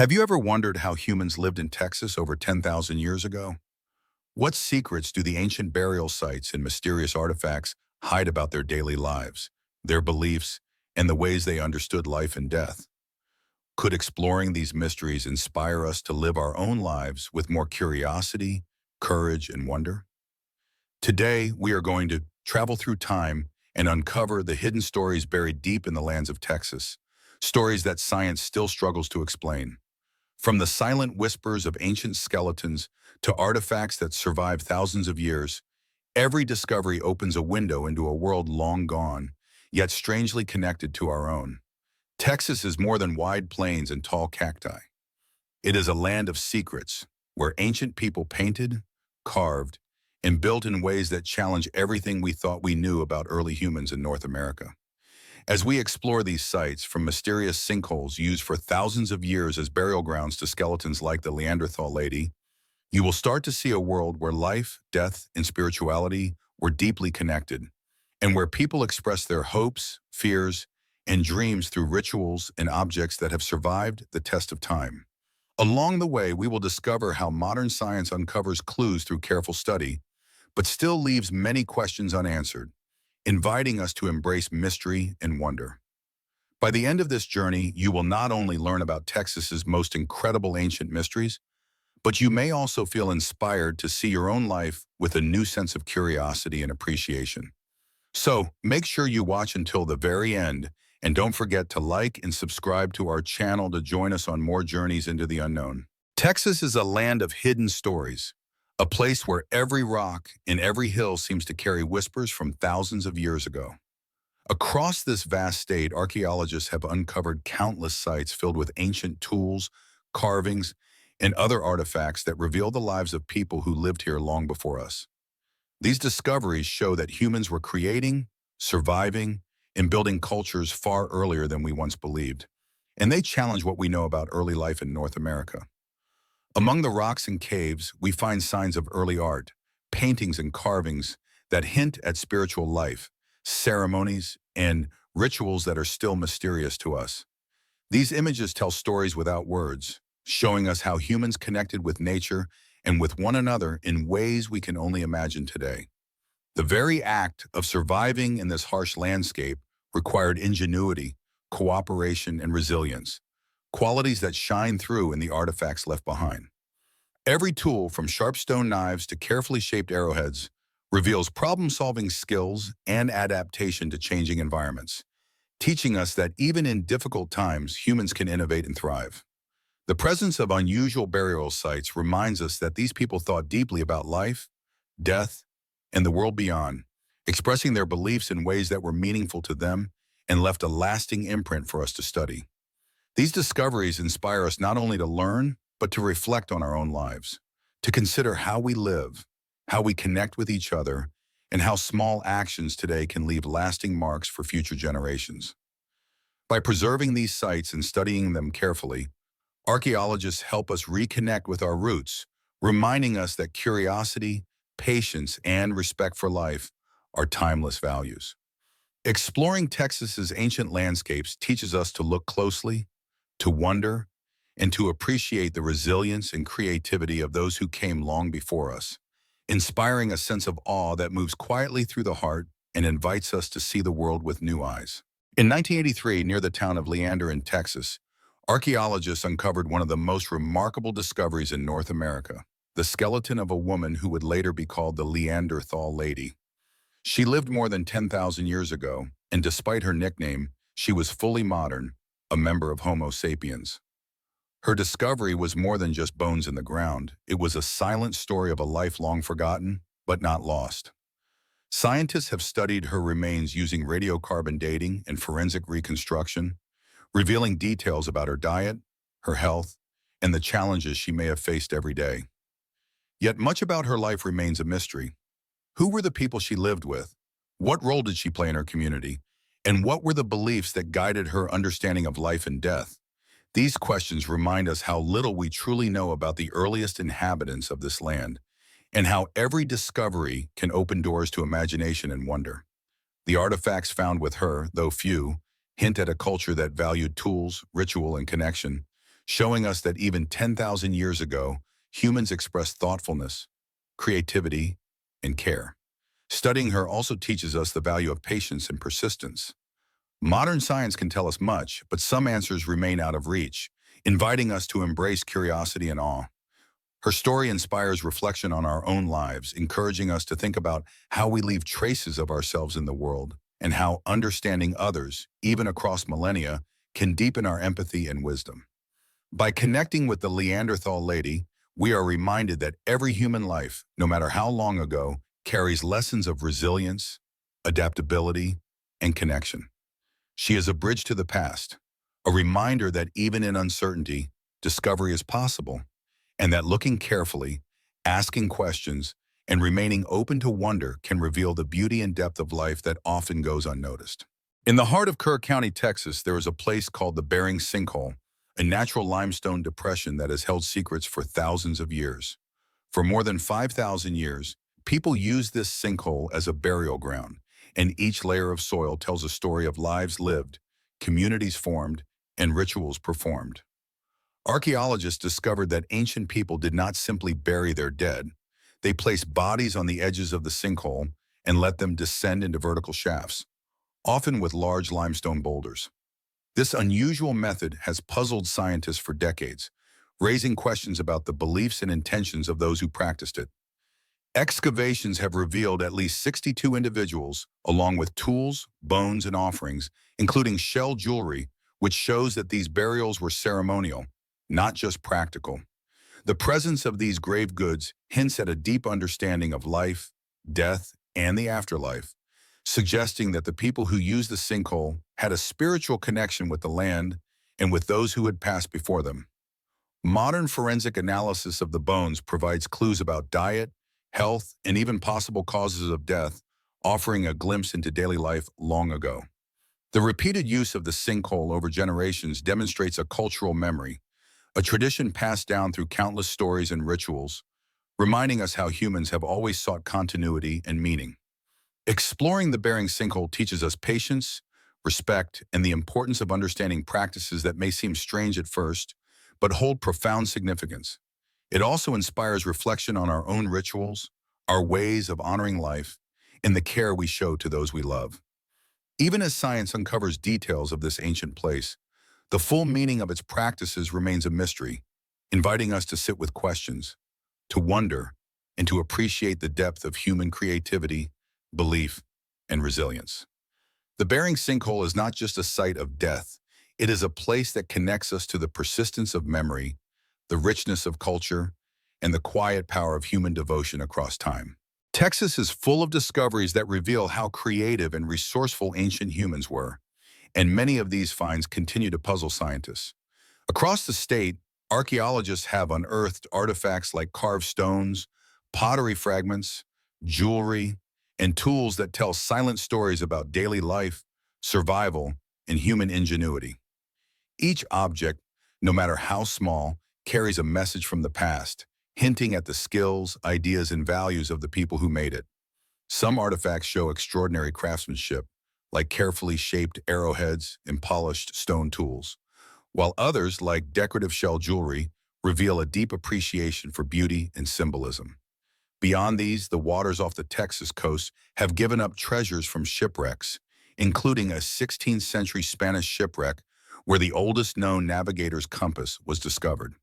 Have you ever wondered how humans lived in Texas over 10,000 years ago? What secrets do the ancient burial sites and mysterious artifacts hide about their daily lives, their beliefs, and the ways they understood life and death? Could exploring these mysteries inspire us to live our own lives with more curiosity, courage, and wonder? Today, we are going to travel through time and uncover the hidden stories buried deep in the lands of Texas, stories that science still struggles to explain. From the silent whispers of ancient skeletons to artifacts that survive thousands of years, every discovery opens a window into a world long gone, yet strangely connected to our own. Texas is more than wide plains and tall cacti. It is a land of secrets, where ancient people painted, carved, and built in ways that challenge everything we thought we knew about early humans in North America. As we explore these sites, from mysterious sinkholes used for thousands of years as burial grounds to skeletons like the Neanderthal lady, you will start to see a world where life, death, and spirituality were deeply connected, and where people express their hopes, fears, and dreams through rituals and objects that have survived the test of time. Along the way, we will discover how modern science uncovers clues through careful study, but still leaves many questions unanswered, inviting us to embrace mystery and wonder. By the end of this journey, you will not only learn about Texas's most incredible ancient mysteries, but you may also feel inspired to see your own life with a new sense of curiosity and appreciation. So, make sure you watch until the very end, and don't forget to like and subscribe to our channel to join us on more journeys into the unknown. Texas is a land of hidden stories, a place where every rock and every hill seems to carry whispers from thousands of years ago. Across this vast state, archaeologists have uncovered countless sites filled with ancient tools, carvings, and other artifacts that reveal the lives of people who lived here long before us. These discoveries show that humans were creating, surviving, and building cultures far earlier than we once believed, and they challenge what we know about early life in North America. Among the rocks and caves, we find signs of early art, paintings and carvings that hint at spiritual life, ceremonies, and rituals that are still mysterious to us. These images tell stories without words, showing us how humans connected with nature and with one another in ways we can only imagine today. The very act of surviving in this harsh landscape required ingenuity, cooperation, and resilience, qualities that shine through in the artifacts left behind. Every tool, from sharp stone knives to carefully shaped arrowheads, reveals problem-solving skills and adaptation to changing environments, teaching us that even in difficult times, humans can innovate and thrive. The presence of unusual burial sites reminds us that these people thought deeply about life, death, and the world beyond, expressing their beliefs in ways that were meaningful to them and left a lasting imprint for us to study. These discoveries inspire us not only to learn, but to reflect on our own lives, to consider how we live, how we connect with each other, and how small actions today can leave lasting marks for future generations. By preserving these sites and studying them carefully, archaeologists help us reconnect with our roots, reminding us that curiosity, patience, and respect for life are timeless values. Exploring Texas's ancient landscapes teaches us to look closely, to wonder, and to appreciate the resilience and creativity of those who came long before us, inspiring a sense of awe that moves quietly through the heart and invites us to see the world with new eyes. In 1983, near the town of Leander in Texas, archaeologists uncovered one of the most remarkable discoveries in North America, the skeleton of a woman who would later be called the Neanderthal lady. She lived more than 10,000 years ago, and despite her nickname, she was fully modern, a member of Homo sapiens. Her discovery was more than just bones in the ground. It was a silent story of a life long forgotten, but not lost. Scientists have studied her remains using radiocarbon dating and forensic reconstruction, revealing details about her diet, her health, and the challenges she may have faced every day. Yet much about her life remains a mystery. Who were the people she lived with? What role did she play in her community? And what were the beliefs that guided her understanding of life and death? These questions remind us how little we truly know about the earliest inhabitants of this land, and how every discovery can open doors to imagination and wonder. The artifacts found with her, though few, hint at a culture that valued tools, ritual, and connection, showing us that even 10,000 years ago, humans expressed thoughtfulness, creativity, and care. Studying her also teaches us the value of patience and persistence. Modern science can tell us much, but some answers remain out of reach, inviting us to embrace curiosity and awe. Her story inspires reflection on our own lives, encouraging us to think about how we leave traces of ourselves in the world and how understanding others, even across millennia, can deepen our empathy and wisdom. By connecting with the Neanderthal lady, we are reminded that every human life, no matter how long ago, carries lessons of resilience, adaptability, and connection. She is a bridge to the past, a reminder that even in uncertainty, discovery is possible, and that looking carefully, asking questions, and remaining open to wonder can reveal the beauty and depth of life that often goes unnoticed. In the heart of Kerr County, Texas, there is a place called the Bering Sinkhole, a natural limestone depression that has held secrets for thousands of years. For more than 5,000 years, people use this sinkhole as a burial ground, and each layer of soil tells a story of lives lived, communities formed, and rituals performed. Archaeologists discovered that ancient people did not simply bury their dead. They placed bodies on the edges of the sinkhole and let them descend into vertical shafts, often with large limestone boulders. This unusual method has puzzled scientists for decades, raising questions about the beliefs and intentions of those who practiced it. Excavations have revealed at least 62 individuals, along with tools, bones, and offerings, including shell jewelry, which shows that these burials were ceremonial, not just practical. The presence of these grave goods hints at a deep understanding of life, death, and the afterlife, suggesting that the people who used the sinkhole had a spiritual connection with the land and with those who had passed before them. Modern forensic analysis of the bones provides clues about diet, health, and even possible causes of death, offering a glimpse into daily life long ago. The repeated use of the sinkhole over generations demonstrates a cultural memory, a tradition passed down through countless stories and rituals, reminding us how humans have always sought continuity and meaning. Exploring the Bering Sinkhole teaches us patience, respect, and the importance of understanding practices that may seem strange at first, but hold profound significance. It also inspires reflection on our own rituals, our ways of honoring life, and the care we show to those we love. Even as science uncovers details of this ancient place, the full meaning of its practices remains a mystery, inviting us to sit with questions, to wonder, and to appreciate the depth of human creativity, belief, and resilience. The Bering Sinkhole is not just a site of death, it is a place that connects us to the persistence of memory, the richness of culture, and the quiet power of human devotion across time. Texas is full of discoveries that reveal how creative and resourceful ancient humans were, and many of these finds continue to puzzle scientists. Across the state, archaeologists have unearthed artifacts like carved stones, pottery fragments, jewelry, and tools that tell silent stories about daily life, survival, and human ingenuity. Each object, no matter how small, carries a message from the past, hinting at the skills, ideas, and values of the people who made it. Some artifacts show extraordinary craftsmanship, like carefully shaped arrowheads and polished stone tools, while others, like decorative shell jewelry, reveal a deep appreciation for beauty and symbolism. Beyond these, the waters off the Texas coast have given up treasures from shipwrecks, including a 16th century Spanish shipwreck where the oldest known navigator's compass was discovered.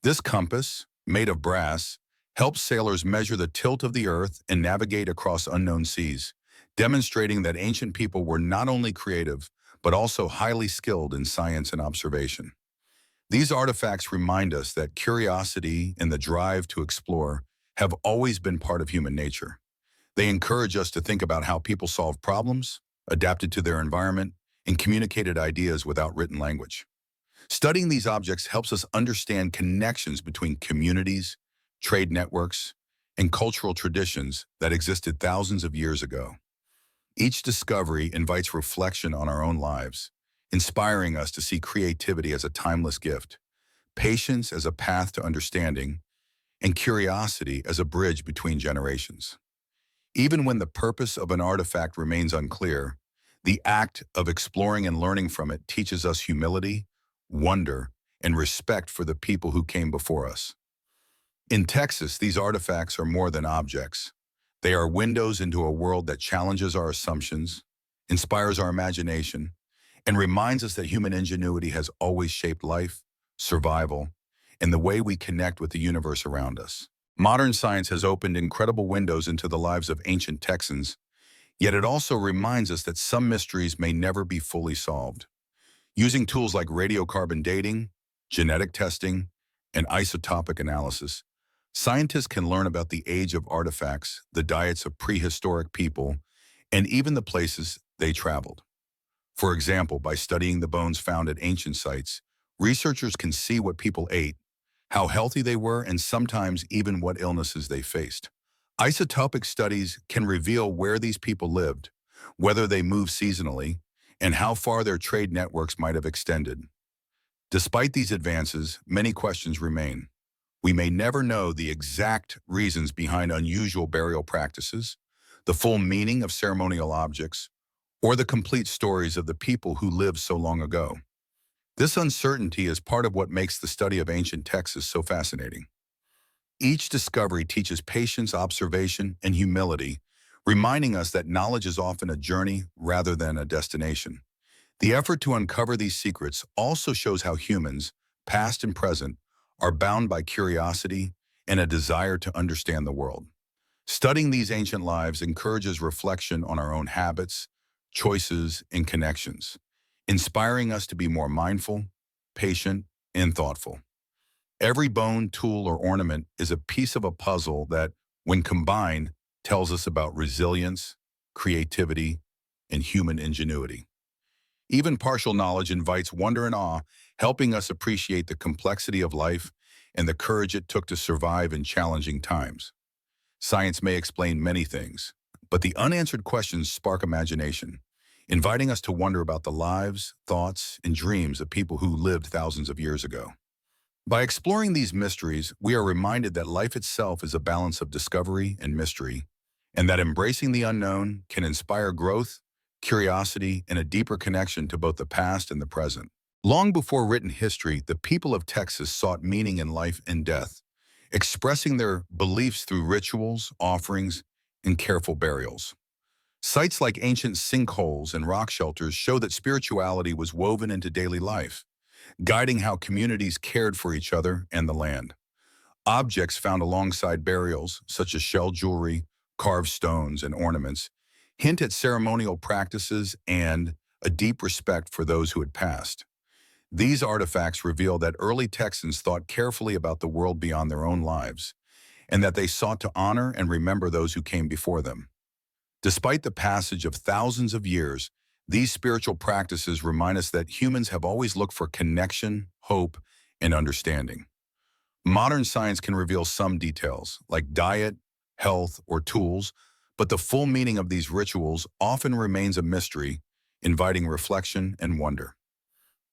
This compass, made of brass, helps sailors measure the tilt of the earth and navigate across unknown seas, demonstrating that ancient people were not only creative, but also highly skilled in science and observation. These artifacts remind us that curiosity and the drive to explore have always been part of human nature. They encourage us to think about how people solved problems, adapted to their environment, and communicated ideas without written language. Studying these objects helps us understand connections between communities, trade networks, and cultural traditions that existed thousands of years ago. Each discovery invites reflection on our own lives, inspiring us to see creativity as a timeless gift, patience as a path to understanding, and curiosity as a bridge between generations. Even when the purpose of an artifact remains unclear, the act of exploring and learning from it teaches us humility, wonder, and respect for the people who came before us. In Texas, these artifacts are more than objects. They are windows into a world that challenges our assumptions, inspires our imagination, and reminds us that human ingenuity has always shaped life, survival, and the way we connect with the universe around us. Modern science has opened incredible windows into the lives of ancient Texans, yet it also reminds us that some mysteries may never be fully solved. Using tools like radiocarbon dating, genetic testing, and isotopic analysis, scientists can learn about the age of artifacts, the diets of prehistoric people, and even the places they traveled. For example, by studying the bones found at ancient sites, researchers can see what people ate, how healthy they were, and sometimes even what illnesses they faced. Isotopic studies can reveal where these people lived, whether they moved seasonally, and how far their trade networks might have extended. Despite these advances, many questions remain. We may never know the exact reasons behind unusual burial practices, the full meaning of ceremonial objects, or the complete stories of the people who lived so long ago. This uncertainty is part of what makes the study of ancient Texas so fascinating. Each discovery teaches patience, observation, and humility, reminding us that knowledge is often a journey rather than a destination. The effort to uncover these secrets also shows how humans, past and present, are bound by curiosity and a desire to understand the world. Studying these ancient lives encourages reflection on our own habits, choices, and connections, inspiring us to be more mindful, patient, and thoughtful. Every bone, tool, or ornament is a piece of a puzzle that, when combined, tells us about resilience, creativity, and human ingenuity. Even partial knowledge invites wonder and awe, helping us appreciate the complexity of life and the courage it took to survive in challenging times. Science may explain many things, but the unanswered questions spark imagination, inviting us to wonder about the lives, thoughts, and dreams of people who lived thousands of years ago. By exploring these mysteries, we are reminded that life itself is a balance of discovery and mystery, and that embracing the unknown can inspire growth, curiosity, and a deeper connection to both the past and the present. Long before written history, the people of Texas sought meaning in life and death, expressing their beliefs through rituals, offerings, and careful burials. Sites like ancient sinkholes and rock shelters show that spirituality was woven into daily life, guiding how communities cared for each other and the land. Objects found alongside burials, such as shell jewelry, carved stones, and ornaments, hint at ceremonial practices and a deep respect for those who had passed. These artifacts reveal that early Texans thought carefully about the world beyond their own lives, and that they sought to honor and remember those who came before them. Despite the passage of thousands of years, these spiritual practices remind us that humans have always looked for connection, hope, and understanding. Modern science can reveal some details, like diet, health, or tools, but the full meaning of these rituals often remains a mystery, inviting reflection and wonder.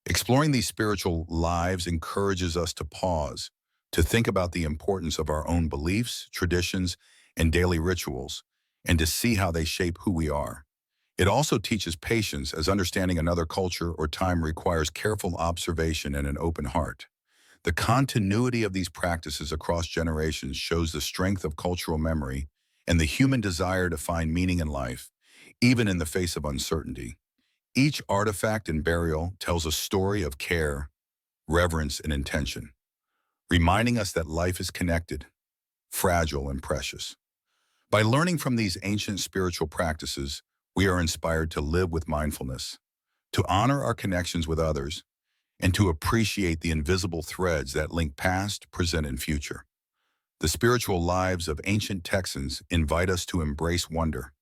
Exploring these spiritual lives encourages us to pause, to think about the importance of our own beliefs, traditions, and daily rituals, and to see how they shape who we are. It also teaches patience, as understanding another culture or time requires careful observation and an open heart. The continuity of these practices across generations shows the strength of cultural memory and the human desire to find meaning in life, even in the face of uncertainty. Each artifact and burial tells a story of care, reverence, and intention, reminding us that life is connected, fragile, and precious. By learning from these ancient spiritual practices, we are inspired to live with mindfulness, to honor our connections with others, and to appreciate the invisible threads that link past, present, and future. The spiritual lives of ancient Texans invite us to embrace wonder,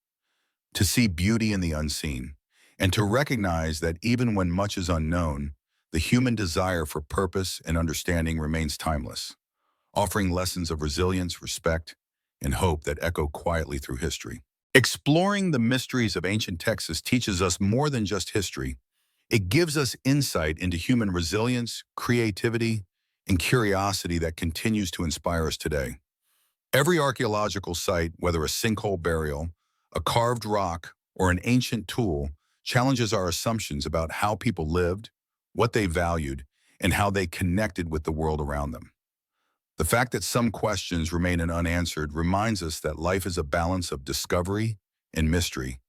to see beauty in the unseen, and to recognize that even when much is unknown, the human desire for purpose and understanding remains timeless, offering lessons of resilience, respect, and hope that echo quietly through history. Exploring the mysteries of ancient Texas teaches us more than just history. It gives us insight into human resilience, creativity, and curiosity that continues to inspire us today. Every archaeological site, whether a sinkhole burial, a carved rock, or an ancient tool, challenges our assumptions about how people lived, what they valued, and how they connected with the world around them. The fact that some questions remain unanswered reminds us that life is a balance of discovery and mystery,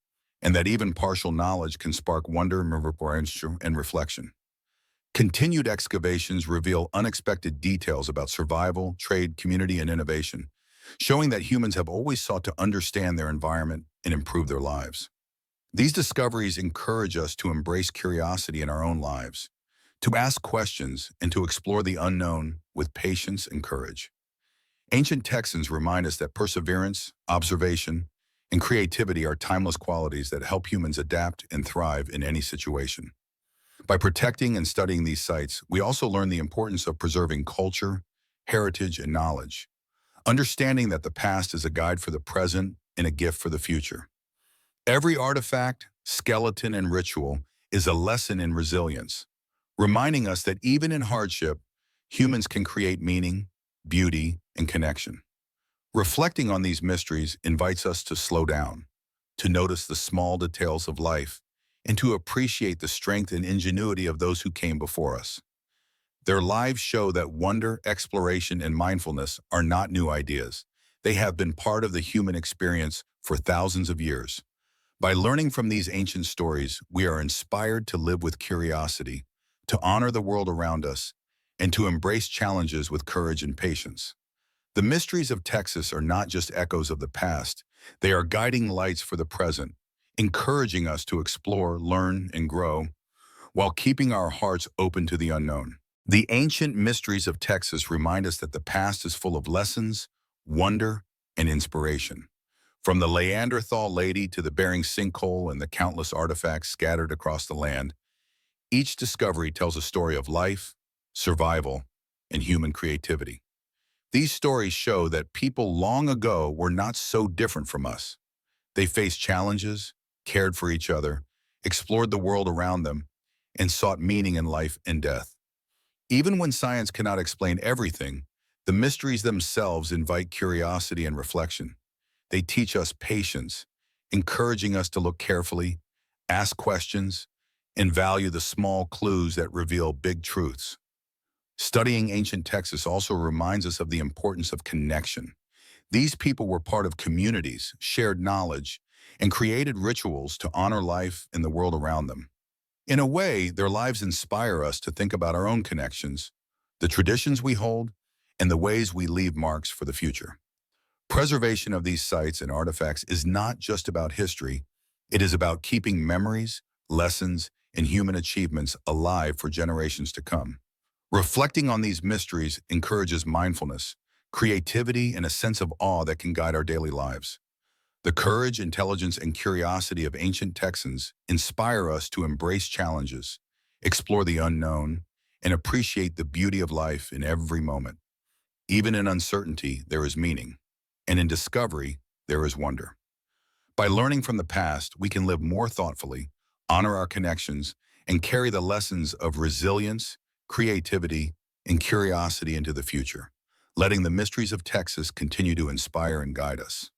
and that even partial knowledge can spark wonder and reflection. Continued excavations reveal unexpected details about survival, trade, community, and innovation, showing that humans have always sought to understand their environment and improve their lives. These discoveries encourage us to embrace curiosity in our own lives, to ask questions, and to explore the unknown with patience and courage. Ancient Texans remind us that perseverance, observation, and creativity are timeless qualities that help humans adapt and thrive in any situation. By protecting and studying these sites, we also learn the importance of preserving culture, heritage, and knowledge, understanding that the past is a guide for the present and a gift for the future. Every artifact, skeleton, and ritual is a lesson in resilience, reminding us that even in hardship, humans can create meaning, beauty, and connection. Reflecting on these mysteries invites us to slow down, to notice the small details of life, and to appreciate the strength and ingenuity of those who came before us. Their lives show that wonder, exploration, and mindfulness are not new ideas. They have been part of the human experience for thousands of years. By learning from these ancient stories, we are inspired to live with curiosity, to honor the world around us, and to embrace challenges with courage and patience. The mysteries of Texas are not just echoes of the past, they are guiding lights for the present, encouraging us to explore, learn, and grow, while keeping our hearts open to the unknown. The ancient mysteries of Texas remind us that the past is full of lessons, wonder, and inspiration. From the Neanderthal lady to the Bering sinkhole and the countless artifacts scattered across the land, each discovery tells a story of life, survival, and human creativity. These stories show that people long ago were not so different from us. They faced challenges, cared for each other, explored the world around them, and sought meaning in life and death. Even when science cannot explain everything, the mysteries themselves invite curiosity and reflection. They teach us patience, encouraging us to look carefully, ask questions, and value the small clues that reveal big truths. Studying ancient Texas also reminds us of the importance of connection. These people were part of communities, shared knowledge, and created rituals to honor life and the world around them. In a way, their lives inspire us to think about our own connections, the traditions we hold, and the ways we leave marks for the future. Preservation of these sites and artifacts is not just about history, it is about keeping memories, lessons, and human achievements alive for generations to come. Reflecting on these mysteries encourages mindfulness, creativity, and a sense of awe that can guide our daily lives. The courage, intelligence, and curiosity of ancient Texans inspire us to embrace challenges, explore the unknown, and appreciate the beauty of life in every moment. Even in uncertainty, there is meaning, and in discovery, there is wonder. By learning from the past, we can live more thoughtfully, honor our connections, and carry the lessons of resilience, creativity, and curiosity into the future, letting the mysteries of Texas continue to inspire and guide us.